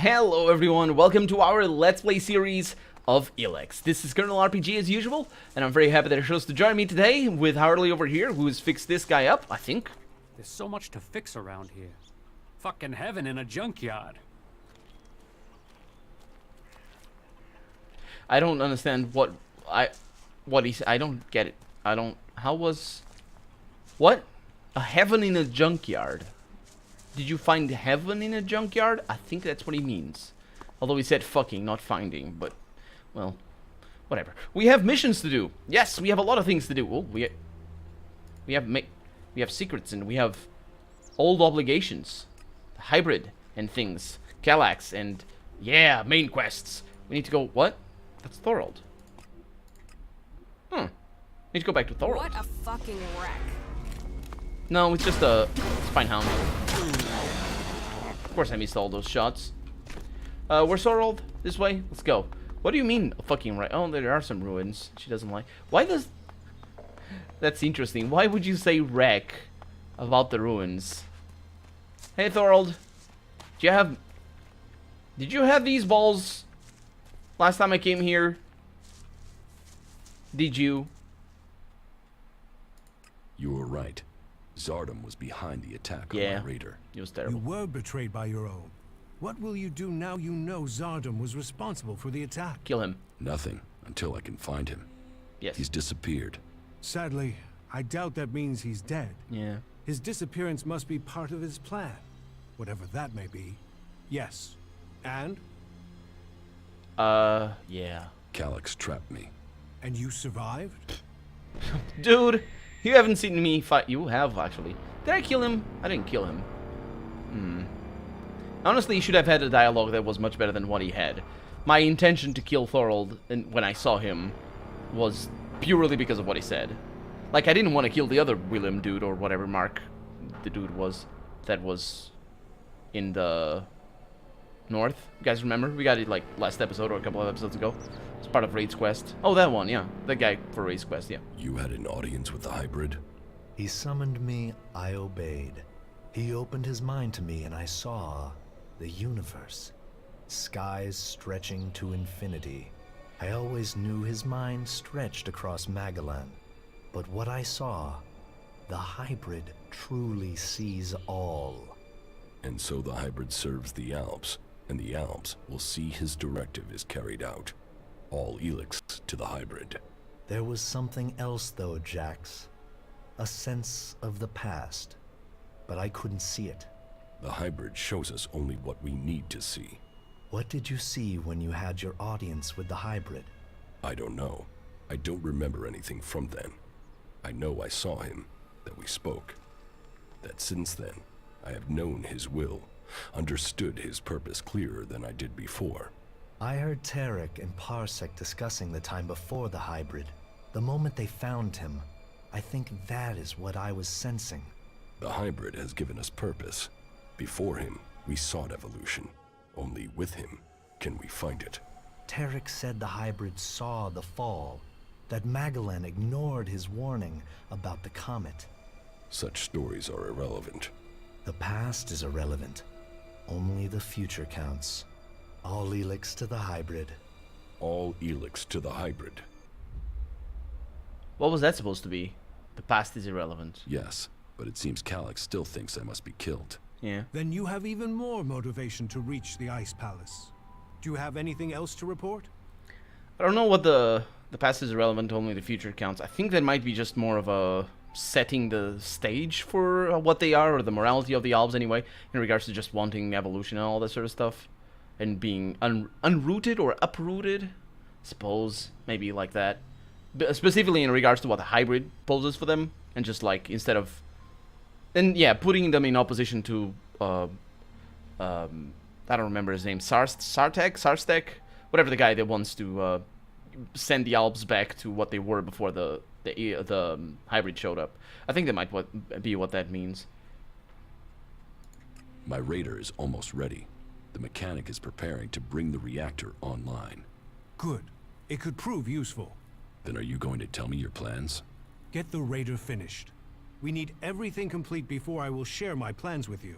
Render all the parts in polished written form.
Hello everyone, welcome to our Let's Play series of ELEX. This is Colonel RPG as usual, and I'm very happy that it chose to join me today with Harley over here, who's fixed this guy up, I think. There's so much to fix around here. Fucking heaven in a junkyard. I don't understand what he's, I don't get it. What? A heaven in a junkyard. Did you find heaven in a junkyard? I think that's what he means. Although he said fucking, not finding, but, well, whatever. We have missions to do. Yes, we have a lot of things to do. Oh, we have secrets and we have old obligations. Hybrid and things. Galax and, yeah, main quests. We need to go, what? That's Thorold. Need to go back to Thorold. What a fucking wreck. No, it's just a Spinehound. Of course I missed all those shots. Where's Thorold? This way? Let's go. What do you mean, a fucking right? Oh, there are some ruins. She doesn't like. Why does... That's interesting. Why would you say wreck about the ruins? Hey, Thorold. Did you have these balls last time I came here? Did you? You were right. Zardom was behind the attack on our raider. It was terrible. You were betrayed by your own. What will you do now you know Zardom was responsible for the attack? Kill him. Nothing, until I can find him. Yes. He's disappeared. Sadly, I doubt that means he's dead. Yeah. His disappearance must be part of his plan. Whatever that may be. Yes. And? Yeah. Calyx trapped me. And you survived? Dude, you haven't seen me fight. You have, actually. Did I kill him? I didn't kill him. Honestly, he should have had a dialogue that was much better than what he had. My intention to kill Thorold when I saw him was purely because of what he said. Like, I didn't want to kill the other Willem dude, or whatever Mark the dude was, that was in the north. You guys remember? We got it, like, last episode or a couple of episodes ago. It's part of Raid's quest. Oh, that one, yeah. The guy for Raid's quest, yeah. You had an audience with the hybrid? He summoned me, I obeyed. He opened his mind to me and I saw the universe. Skies stretching to infinity. I always knew his mind stretched across Magellan. But what I saw, the hybrid truly sees all. And so the hybrid serves the Alps, and the Alps will see his directive is carried out. All ELEX to the hybrid. There was something else though, Jax. A sense of the past. But I couldn't see it. The hybrid shows us only what we need to see. What did you see when you had your audience with the hybrid? I don't know. I don't remember anything from then. I know I saw him, that we spoke. That since then, I have known his will, understood his purpose clearer than I did before. I heard Tarek and Parsec discussing the time before the hybrid. The moment they found him, I think that is what I was sensing. The hybrid has given us purpose. Before him, we sought evolution. Only with him can we find it. Tarek said the hybrid saw the fall, that Magellan ignored his warning about the comet. Such stories are irrelevant. The past is irrelevant. Only the future counts. All ELEX to the hybrid. All ELEX to the hybrid. What was that supposed to be? The past is irrelevant. Yes, but it seems Calyx still thinks I must be killed. Yeah. Then you have even more motivation to reach the Ice Palace. Do you have anything else to report? I don't know what the past is irrelevant, only the future counts. I think that might be just more of a setting the stage for what they are, or the morality of the Alps anyway, in regards to just wanting evolution and all that sort of stuff. And being unrooted or uprooted, suppose, maybe like that. Specifically in regards to what the hybrid poses for them, and just like, instead of... And yeah, putting them in opposition to, I don't remember his name, Sarstek? Whatever the guy that wants to send the Alps back to what they were before the hybrid showed up. I think that might be what that means. My raider is almost ready. The mechanic is preparing to bring the reactor online. Good. It could prove useful. Then are you going to tell me your plans? Get the raider finished. We need everything complete before I will share my plans with you.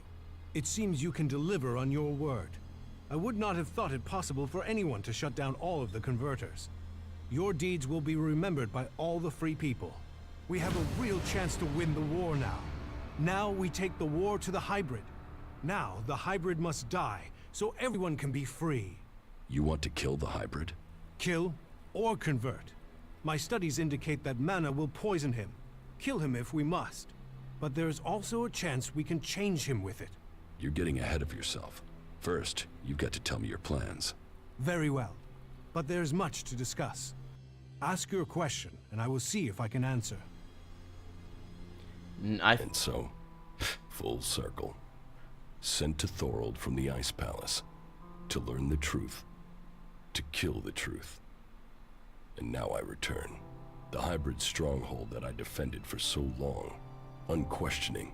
It seems you can deliver on your word. I would not have thought it possible for anyone to shut down all of the converters. Your deeds will be remembered by all the free people. We have a real chance to win the war now. Now we take the war to the hybrid. Now the hybrid must die, so everyone can be free. You want to kill the hybrid? Kill or convert. My studies indicate that mana will poison him. Kill him if we must. But there's also a chance we can change him with it. You're getting ahead of yourself. First, you've got to tell me your plans. Very well. But there's much to discuss. Ask your question, and I will see if I can answer. And so, full circle. Sent to Thorold from the Ice Palace. To learn the truth. To kill the truth. And now I return. The hybrid stronghold that I defended for so long. Unquestioning.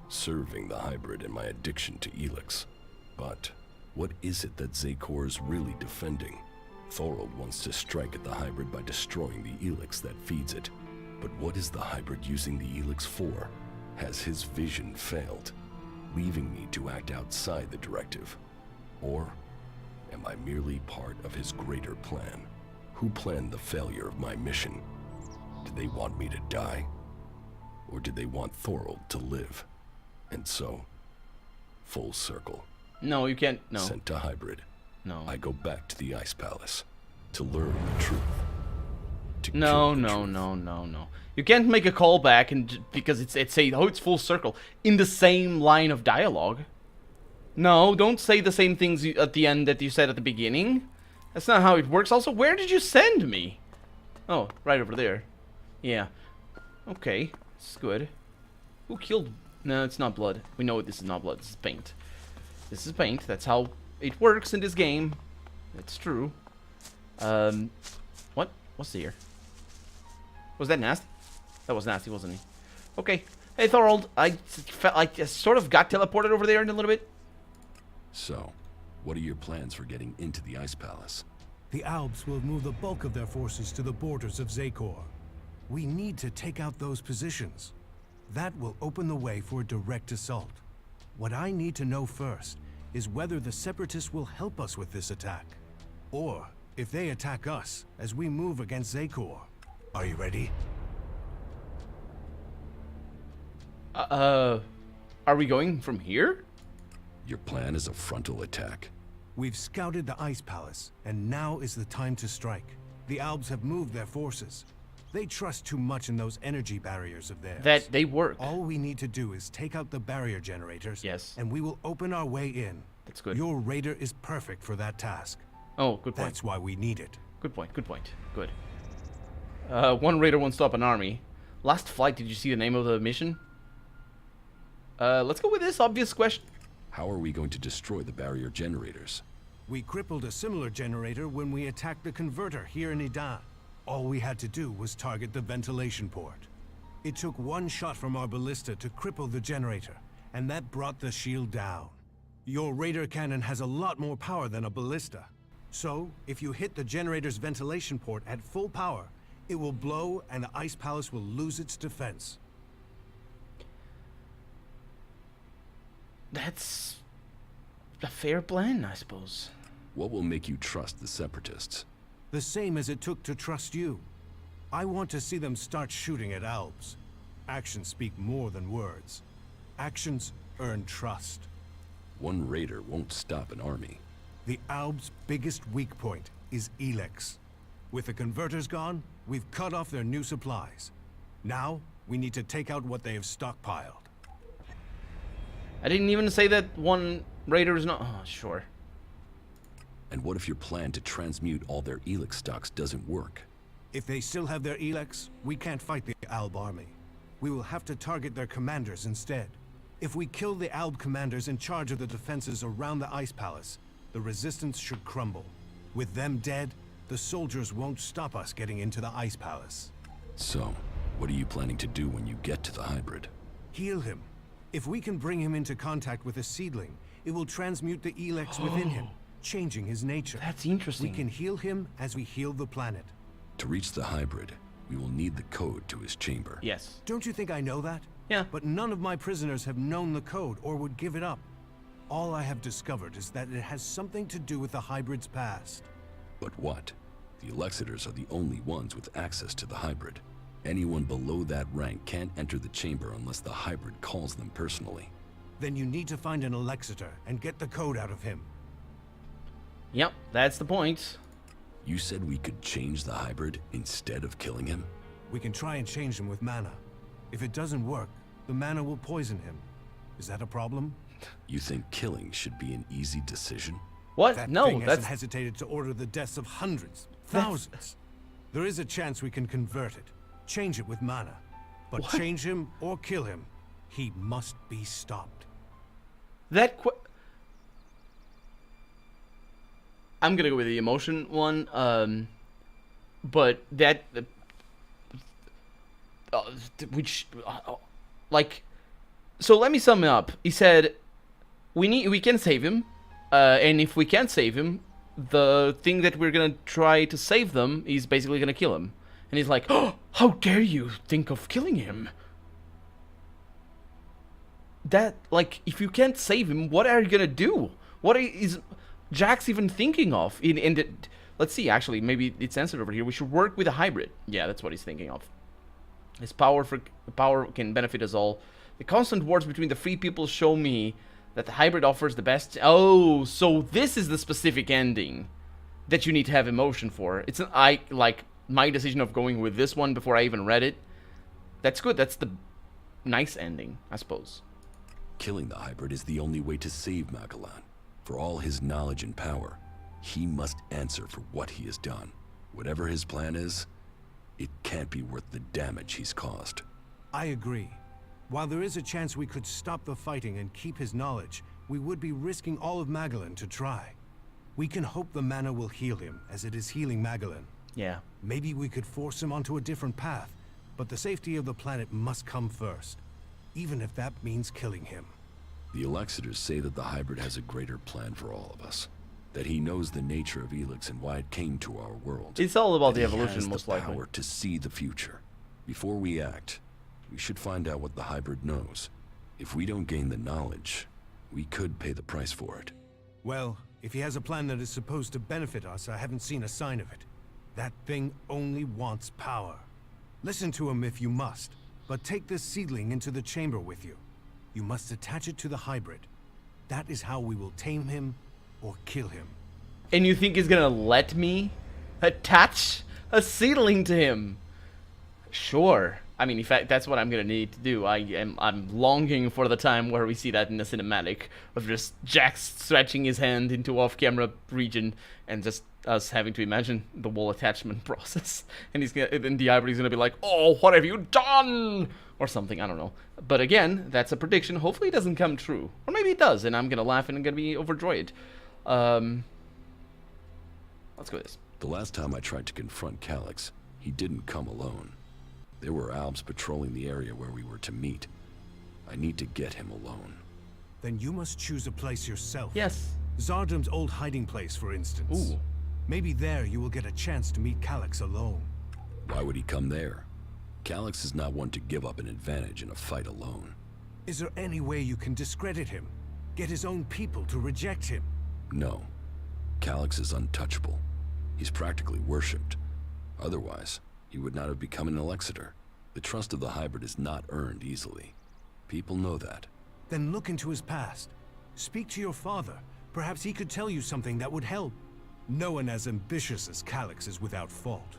Serving the hybrid and my addiction to ELEX. But what is it that Zakor is really defending? Thorold wants to strike at the hybrid by destroying the ELEX that feeds it. But what is the hybrid using the ELEX for? Has his vision failed, leaving me to act outside the directive? Or am I merely part of his greater plan? Who planned the failure of my mission? Did they want me to die? Or did they want Thorold to live? And so, full circle. No, you can't. No. Sent to hybrid. No. I go back to the Ice Palace to learn the truth. To No, kill the no, truth. no, no, no. You can't make a callback and because it's say it's full circle in the same line of dialogue. No, don't say the same things at the end that you said at the beginning. That's not how it works. Also, where did you send me? Oh, right over there. Yeah. Okay, it's good. Who killed? No, it's not blood. We know this is not blood. This is paint. This is paint. That's how it works in this game. It's true. What? What's here? Was that nasty? That was nasty, wasn't he? Okay. Hey, Thorold. I felt like I sort of got teleported over there in a little bit. So, what are your plans for getting into the Ice Palace? The Albs will move the bulk of their forces to the borders of Zakor. We need to take out those positions. That will open the way for a direct assault. What I need to know first is whether the Separatists will help us with this attack. Or if they attack us as we move against Zakor. Are you ready? Are we going from here? Your plan is a frontal attack. We've scouted the Ice Palace, and now is the time to strike. The Albs have moved their forces. They trust too much in those energy barriers of theirs. That they work. All we need to do is take out the barrier generators, Yes. and we will open our way in. That's good. Your raider is perfect for that task. Oh, good point. That's why we need it. Good point. Good point. Good. One raider won't stop an army. Last flight. Did you see the name of the mission? Let's go with this obvious question. How are we going to destroy the barrier generators? We crippled a similar generator when we attacked the converter here in Idan. All we had to do was target the ventilation port. It took one shot from our ballista to cripple the generator, and that brought the shield down. Your radar cannon has a lot more power than a ballista. So, if you hit the generator's ventilation port at full power, it will blow and the Ice Palace will lose its defense. That's a fair plan, I suppose. What will make you trust the Separatists? The same as it took to trust you. I want to see them start shooting at Albs. Actions speak more than words. Actions earn trust. One raider won't stop an army. The Albs' biggest weak point is ELEX. With the converters gone, we've cut off their new supplies. Now, we need to take out what they have stockpiled. I didn't even say that one raider is not. Oh, sure. And what if your plan to transmute all their ELEX stocks doesn't work? If they still have their ELEX, we can't fight the Alb army. We will have to target their commanders instead. If we kill the Alb commanders in charge of the defenses around the Ice Palace, the resistance should crumble. With them dead, the soldiers won't stop us getting into the Ice Palace. So, what are you planning to do when you get to the hybrid? Heal him. If we can bring him into contact with a seedling, it will transmute the ELEX within him, changing his nature. That's interesting. We can heal him as we heal the planet. To reach the hybrid, we will need the code to his chamber. Yes. Don't you think I know that? Yeah. But none of my prisoners have known the code or would give it up. All I have discovered is that it has something to do with the hybrid's past. But what? The Elexitors are the only ones with access to the hybrid. Anyone below that rank can't enter the chamber unless the hybrid calls them personally. Then you need to find an Elexitor and get the code out of him. Yep, that's the point. You said we could change the hybrid instead of killing him? We can try and change him with mana. If it doesn't work, the mana will poison him. Is that a problem? You think killing should be an easy decision? What? That No, thing that's hasn't hesitated to order the deaths of hundreds, thousands. There is a chance we can convert it, change it with mana. But What? change him or kill him, he must be stopped. that. I'm gonna go with the emotion one. But that, like, so let me sum it up. He said, we can save him, and if we can't save him, the thing that we're gonna try to save them is basically gonna kill him. And he's like, oh, how dare you think of killing him? That, like, if you can't save him, what are you gonna do? What is Jack's even thinking of? Let's see, actually, maybe it's answered over here. We should work with a hybrid. Yeah, that's what he's thinking of. His power can benefit us all. The constant wars between the free people show me that the hybrid offers the best. Oh, so this is the specific ending that you need to have emotion for. It's like my decision of going with this one before I even read it. That's good. That's the nice ending, I suppose. Killing the hybrid is the only way to save Magellan. For all his knowledge and power, he must answer for what he has done. Whatever his plan is, it can't be worth the damage he's caused. I agree. While there is a chance we could stop the fighting and keep his knowledge, we would be risking all of Magellan to try. We can hope the mana will heal him, as it is healing Magellan. Yeah. Maybe we could force him onto a different path, but the safety of the planet must come first, even if that means killing him. The Elexitors say that the hybrid has a greater plan for all of us. That he knows the nature of ELEX and why it came to our world. It's all about That the he evolution, has most the likely. power to see the future. Before we act, we should find out what the hybrid knows. If we don't gain the knowledge, we could pay the price for it. Well, if he has a plan that is supposed to benefit us, I haven't seen a sign of it. That thing only wants power. Listen to him if you must, but take this seedling into the chamber with you. You must attach it to the hybrid. That is how we will tame him or kill him. And you think he's gonna let me attach a seedling to him? Sure. I mean, in fact, that's what I'm gonna need to do. I'm longing for the time where we see that in the cinematic of just Jack stretching his hand into off-camera region and just us having to imagine the whole attachment process. And then the hybrid's gonna be like, "Oh, what have you done?" or something. I don't know. But again, that's a prediction. Hopefully, it doesn't come true, or maybe it does, and I'm gonna laugh and I'm gonna be overjoyed. Let's go with this. The last time I tried to confront Calyx, he didn't come alone. There were Albs patrolling the area where we were to meet. I need to get him alone. Then you must choose a place yourself. Yes. Zardum's old hiding place, for instance. Ooh. Maybe there you will get a chance to meet Calyx alone. Why would he come there? Calyx is not one to give up an advantage in a fight alone. Is there any way you can discredit him? Get his own people to reject him? No. Calyx is untouchable. He's practically worshipped. Otherwise, he would not have become an Elexitor. The trust of the hybrid is not earned easily. People know that. Then look into his past. Speak to your father. Perhaps he could tell you something that would help. No one as ambitious as Calyx is without fault.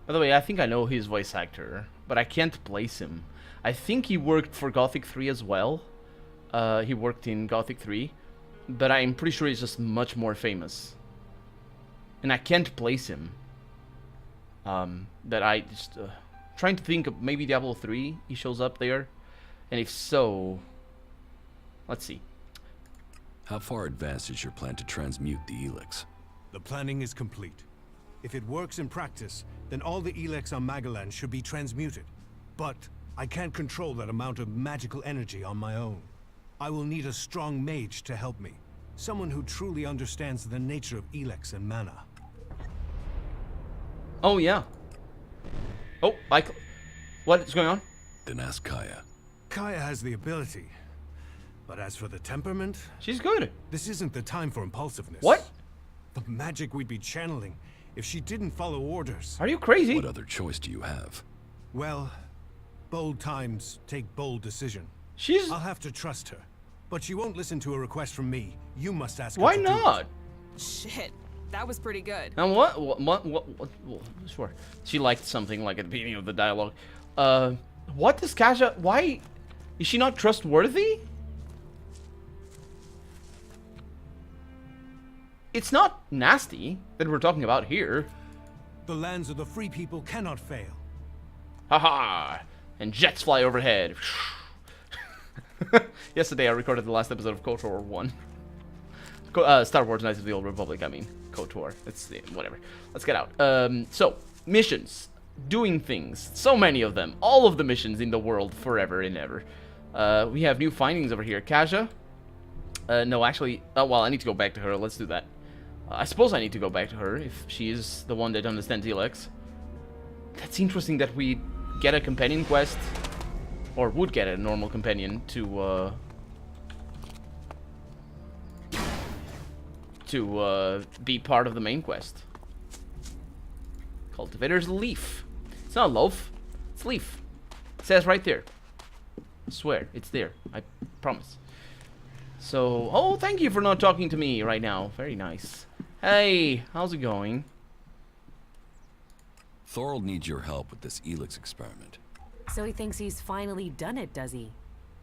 By the way, I think I know his voice actor, but I can't place him. I think he worked for Gothic 3 as well. He worked in Gothic 3, but I'm pretty sure he's just much more famous. And I can't place him. That I just trying to think of maybe Diablo 3. He shows up there, and if so, let's see. How far advanced is your plan to transmute the ELEX? The planning is complete. If it works in practice, then all the ELEX on Magellan should be transmuted. But I can't control that amount of magical energy on my own. I will need a strong mage to help me. Someone who truly understands the nature of ELEX and mana. Oh yeah. Oh, what is going on? Then ask Kaya. Kaya has the ability, But as for the temperament, She's good. this isn't the time for impulsiveness. What? The magic we'd be channeling if she didn't follow orders. Are you crazy? What other choice do you have? Well, bold times take bold decision. She's... I'll have to trust her. But she won't listen to a request from me. You must ask her Why to do not? it. Shit, that was pretty good. And what? Sure. She liked something like at the beginning of the dialogue. What does Kaja... Why... Is she not trustworthy? It's not nasty that we're talking about here. The lands of the free people cannot fail. Haha! And jets fly overhead. Yesterday I recorded the last episode of KOTOR 1. Star Wars Knights of the Old Republic, I mean. KOTOR. It's... whatever. Let's get out. So, missions. Doing things. So many of them. All of the missions in the world forever and ever. We have new findings over here. Kaja? No, actually... well, I need to go back to her. Let's do that. I suppose I need to go back to her if she is the one that understands ELEX. That's interesting that we get a companion quest, or would get a normal companion to be part of the main quest. Cultivator's leaf. It's not a loaf. It's leaf. It says right there. I swear, it's there. I promise. So, oh, thank you for not talking to me right now. Very nice. Hey, how's it going? Thorold needs your help with this ELEX experiment. So he thinks he's finally done it, does he?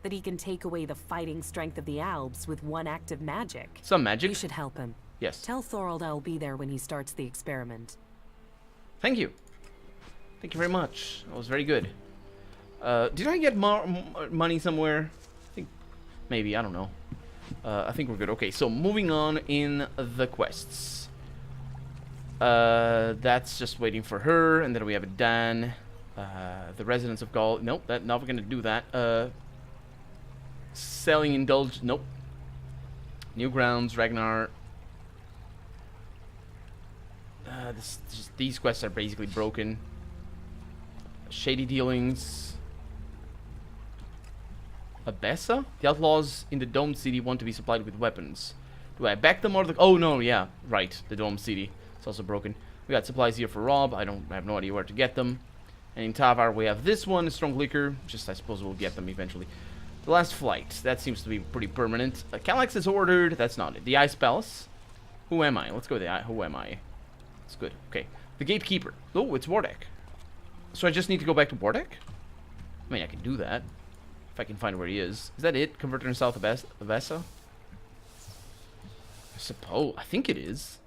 That he can take away the fighting strength of the Albs with one act of magic. Some magic? You should help him. Yes. Tell Thorold I'll be there when he starts the experiment. Thank you. Thank you very much. That was very good. Did I get more money somewhere? I think maybe, I don't know. I think we're good. Okay, so moving on in the quests. That's just waiting for her, and then we have a Dan. The residents of Gaul. Nope, not gonna do that. Selling indulge. Nope. New grounds, Ragnar. These quests are basically broken. Shady dealings. Abessa? The outlaws in the Domed City want to be supplied with weapons. Do I back them or the... Oh, no, yeah. Right. The Domed City. It's also broken. We got supplies here for Rob. I have no idea where to get them. And in Tavar, we have this one, Strong Liquor. Just, I suppose we'll get them eventually. The Last Flight. That seems to be pretty permanent. Calex is ordered. That's not it. The Ice Palace. Who am I? Let's go with the... Who am I? That's good. Okay. The Gatekeeper. Oh, it's Wardek. So I just need to go back to Wardek? I mean, I can do that. If I can find where he is. Is that it? Converter in South Avessa? I suppose. I think it is.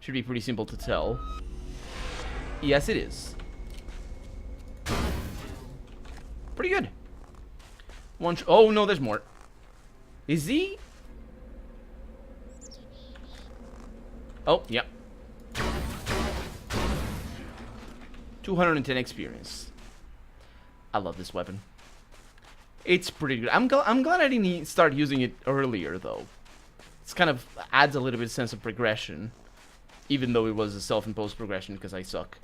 Should be pretty simple to tell. Yes, it is. Pretty good. Oh, no, there's more. Is he? Oh, yeah. 210 experience. I love this weapon. It's pretty good. I'm glad I didn't start using it earlier, though. It's kind of adds a little bit of sense of progression. Even though it was a self-imposed progression, because I suck.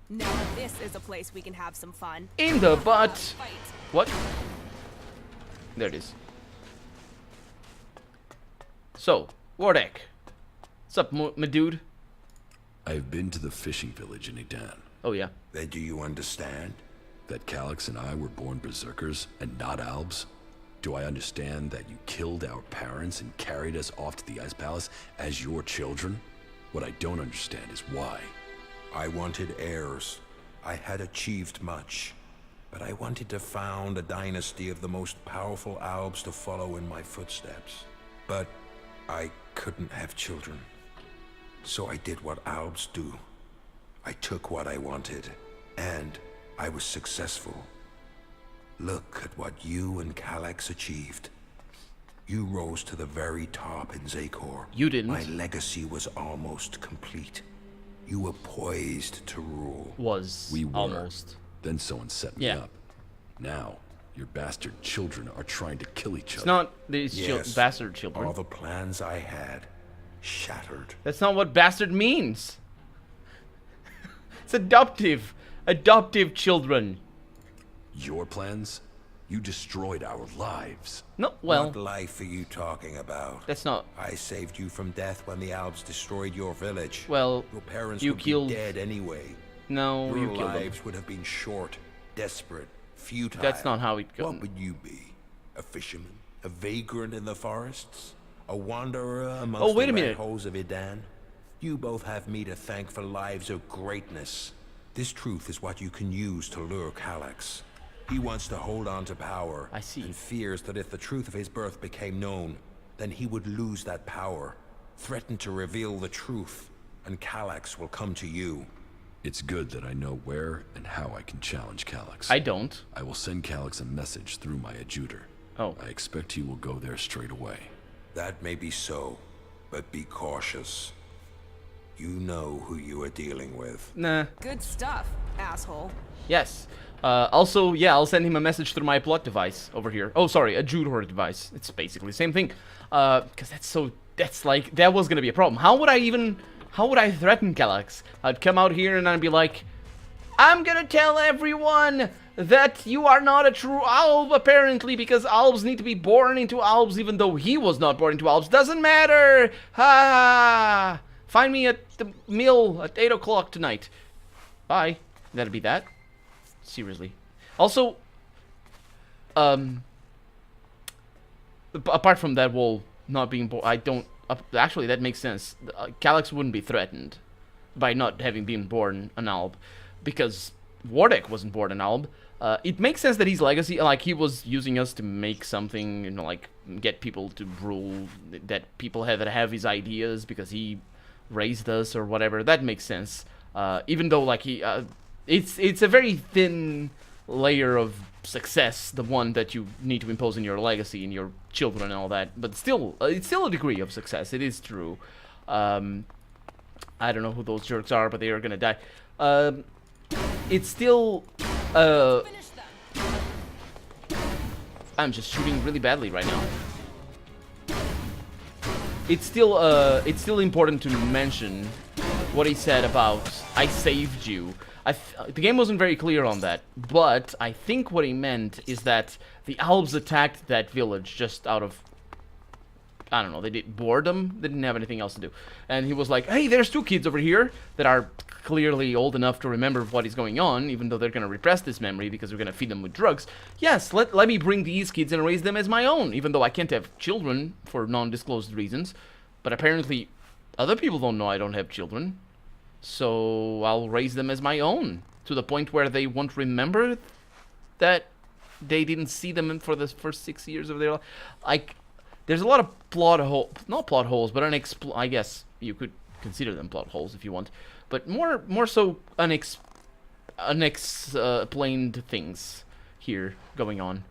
Now this is a place we can have some fun. In the butt! Fight. What? There it is. So, Wardek. What's up, my dude? I've been to the fishing village in Edan. Oh, yeah. Then do you understand? That Calex and I were born berserkers and not Albs? Do I understand that you killed our parents and carried us off to the Ice Palace as your children? What I don't understand is why. I wanted heirs. I had achieved much. But I wanted to found a dynasty of the most powerful Albs to follow in my footsteps. But I couldn't have children. So I did what Albs do. I took what I wanted, and I was successful. Look at what you and Calex achieved. You rose to the very top in Zakor. You didn't. My legacy was almost complete. You were poised to rule. We were. Almost. Then someone set me up. Now, your bastard children are trying to kill each other. It's not these Yes, bastard children. all the plans I had shattered. That's not what bastard means. It's adoptive. Adoptive children. Your plans? You destroyed our lives. No, well, What life are you talking about? that's not. I saved you from death when the Alps destroyed your village. Well, Your parents you would killed. be dead anyway. No, Your you killed them. lives would have been short, desperate, futile. That's not how it goes. What would you be? A fisherman? A vagrant in the forests? A wanderer amongst Oh, wait the a red minute. holes of Idan? You both have me to thank for lives of greatness. This truth is what you can use to lure Calax. He wants to hold on to power. I see. And fears that if the truth of his birth became known, then he would lose that power. Threaten to reveal the truth, and Calax will come to you. It's good that I know where and how I can challenge Calax. I don't. I will send Calax a message through my adjutor. Oh. I expect he will go there straight away. That may be so, but be cautious. You know who you are dealing with. Nah. Good stuff, asshole. Yes. Also, yeah, I'll send him a message through my plot device over here. Oh, sorry, a adjutor device. It's basically the same thing. Because that's like, that was gonna be a problem. How would I threaten Calax? I'd come out here and I'd be like, I'm gonna tell everyone that you are not a true Alb, apparently, because Albs need to be born into Albs, even though he was not born into Albs. Doesn't matter! Ha! Find me at the mill at 8 o'clock tonight. Bye. That'd be that. Seriously. Also, apart from that wall not being born, I don't... actually, that makes sense. Calax wouldn't be threatened by not having been born an Alb, because Wardek wasn't born an Alb. It makes sense that his legacy, like, he was using us to make something, you know, like, get people to rule, that people that have his ideas because he raised us or whatever. That makes sense. Even though, like, it's a very thin layer of success, the one that you need to impose in your legacy, in your children and all that. But still, it's still a degree of success. It is true. I don't know who those jerks are, but they are gonna die. It's still, I'm just shooting really badly right now. It's still important to mention what he said about I saved you. The game wasn't very clear on that, but I think what he meant is that the Albs attacked that village just out of, I don't know, they did boredom. They didn't have anything else to do. And he was like, hey, there's two kids over here that are clearly old enough to remember what is going on, even though they're going to repress this memory because we're going to feed them with drugs. Yes, let me bring these kids and raise them as my own, even though I can't have children for non-disclosed reasons. But apparently, other people don't know I don't have children. So I'll raise them as my own, to the point where they won't remember that they didn't see them for the first 6 years of their life. Like, there's a lot of plot holes, not plot holes, but I guess you could consider them plot holes if you want, but more so unexplained things here going on.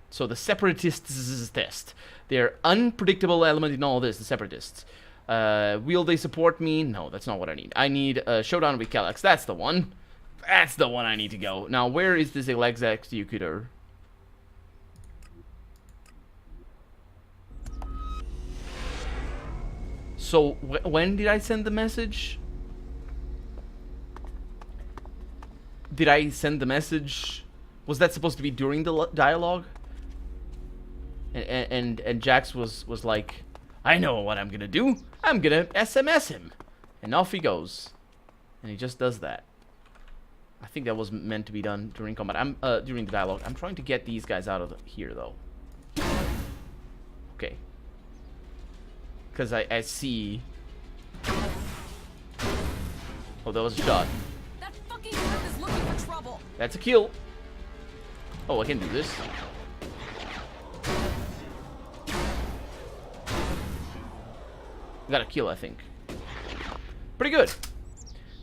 So the Separatists test. They're unpredictable element in all this, the Separatists. Will they support me? No, that's not what I need. I need a showdown with Calax. That's the one. That's the one I need to go. Now, where is this ELEX executor? So, when did I send the message? Did I send the message? Was that supposed to be during the dialogue? And Jax was like, I know what I'm gonna do. I'm gonna SMS him. And off he goes. And he just does that. I think that was meant to be done during combat. During the dialogue. I'm trying to get these guys out of here, though. Okay. Because I see... Oh, that was a shot. That fucking group is looking for trouble. That's a kill. Oh, I can do this. Got a kill, I think. Pretty good.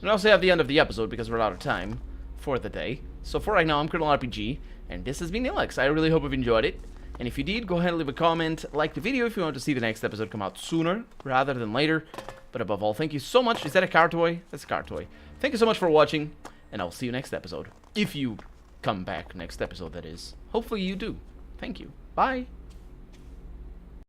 And also have the end of the episode because we're out of time for the day. So for right now, I'm Colonel RPG, and this has been ELEX. I really hope you've enjoyed it. And if you did, go ahead and leave a comment, like the video if you want to see the next episode come out sooner rather than later. But above all, thank you so much. Is that a car toy? That's a car toy. Thank you so much for watching, and I'll see you next episode. If you come back next episode, that is. Hopefully you do. Thank you. Bye.